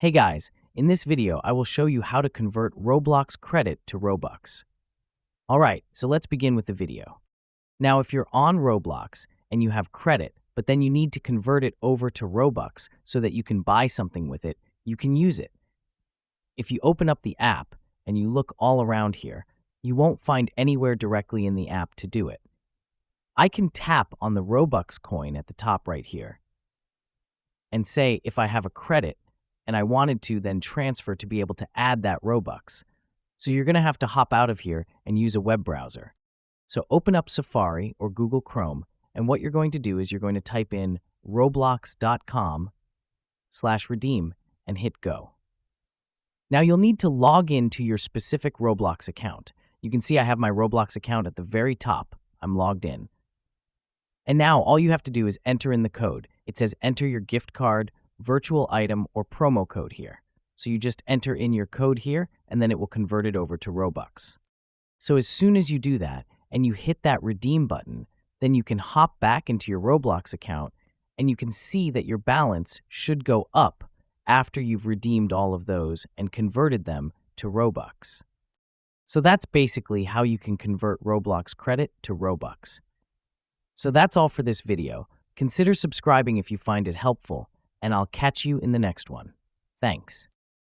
Hey guys, in this video I will show you how to convert Roblox credit to Robux. Alright, so let's begin with the video. Now if you're on Roblox and you have credit, but then you need to convert it over to Robux so that you can buy something with it, you can use it. If you open up the app and you look all around here, you won't find anywhere directly in the app to do it. I can tap on the Robux coin at the top right here and say if I have a credit and I wanted to then transfer to be able to add that Robux. So you're going to have to hop out of here and use a web browser. So open up Safari or Google Chrome, and what you're going to do is you're going to type in roblox.com/redeem and hit go. Now you'll need to log in to your specific Roblox account. You can see I have my Roblox account at the very top. I'm logged in. And now all you have to do is enter in the code. It says enter your gift card, virtual item, or promo code here. So you just enter in your code here, and then it will convert it over to Robux. So as soon as you do that, and you hit that redeem button, then you can hop back into your Roblox account, and you can see that your balance should go up after you've redeemed all of those and converted them to Robux. So that's basically how you can convert Roblox credit to Robux. So that's all for this video. Consider subscribing if you find it helpful, and I'll catch you in the next one. Thanks.